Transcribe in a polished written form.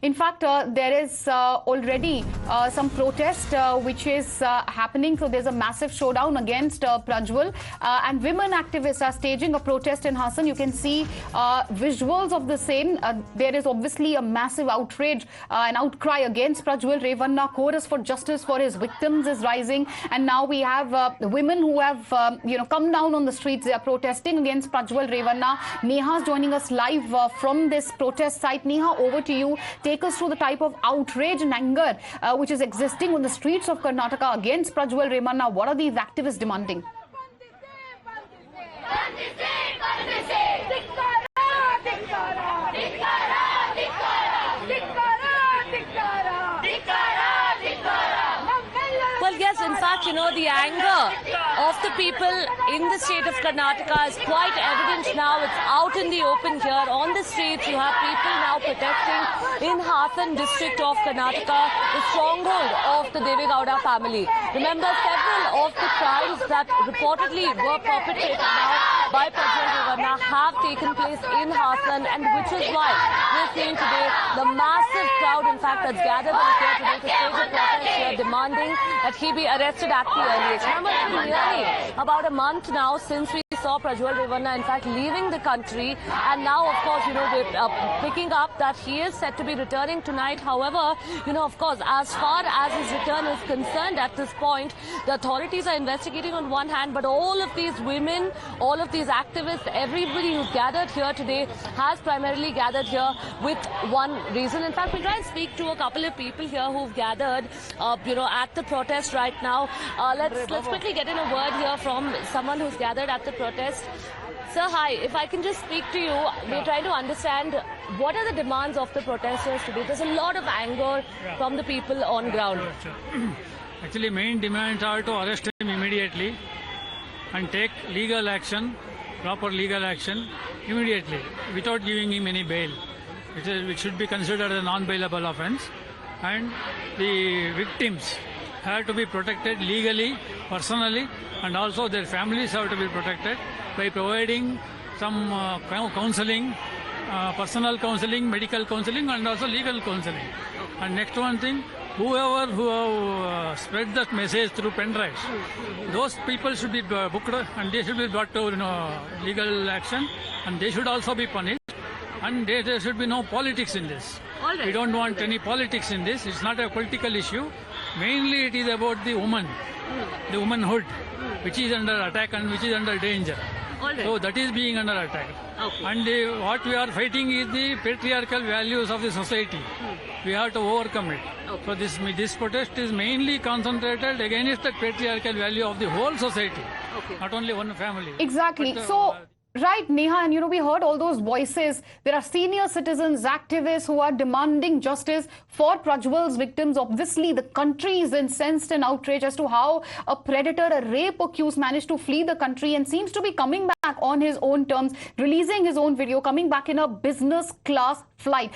In fact, there is already some protest which is happening. So there's a massive showdown against Prajwal, and women activists are staging a protest in Hassan. You can see visuals of the same. There is obviously a massive outrage, an outcry against Prajwal Revanna. Chorus for justice for his victims is rising, and now we have women who have come down on the streets. They are protesting against Prajwal Revanna. Neha is joining us live from this protest site. Neha, over to you. Take us through the type of outrage and anger which is existing on the streets of Karnataka against Prajwal Revanna. What are these activists demanding? Well, yes, in fact, the anger of the people in the state of Karnataka is quite evident now. It's out in the open here on the streets. You have people now protesting in Hassan district of Karnataka, the stronghold of the Deve Gowda family. Remember, several of the crimes that reportedly were perpetrated now by Prajwal Revanna have taken place in Hassan, and which is why we're seeing today the massive crowd, in fact, that's gathered here today to stage a protest here demanding that he be arrested at the earliest. Remember, it's been nearly about a month now since we saw Prajwal Revanna, in fact, leaving the country, and now, of course, we're picking up that he is set to be returning tonight. However, of course, as far as his return is concerned at this point, the authorities are investigating on one hand, but all of these women, all of these activists, everybody who's gathered here today has primarily gathered here with one reason. In fact, we'll try and speak to a couple of people here who've gathered, at the protest right now. Let's quickly get in a word here from someone who's gathered at the protest. Sir, hi. If I can just speak to you, we're trying to understand what are the demands of the protesters today. There's a lot of anger from the people on ground. Actually, main demands are to arrest him immediately and take legal action, proper legal action immediately, without giving him any bail. It should be considered a non-bailable offence, and the victims have to be protected legally, personally, and also their families have to be protected by providing some counseling, personal counseling, medical counseling, and also legal counseling. And next one thing, whoever who have spread that message through pen drives, those people should be booked and they should be brought to legal action, and they should also be punished. And there should be no politics in this. We don't want any politics in this. It's not a political issue. Mainly it is about the woman, the womanhood, which is under attack and which is under danger. So that is being under attack. Okay. And what we are fighting is the patriarchal values of the society. We have to overcome it. Okay. So this protest is mainly concentrated against the patriarchal value of the whole society, not only one family. Exactly. But, Right, Neha, and we heard all those voices. There are senior citizens, activists who are demanding justice for Prajwal's victims. Obviously, the country is incensed and outraged as to how a predator, a rape accused, managed to flee the country and seems to be coming back on his own terms, releasing his own video, coming back in a business class flight.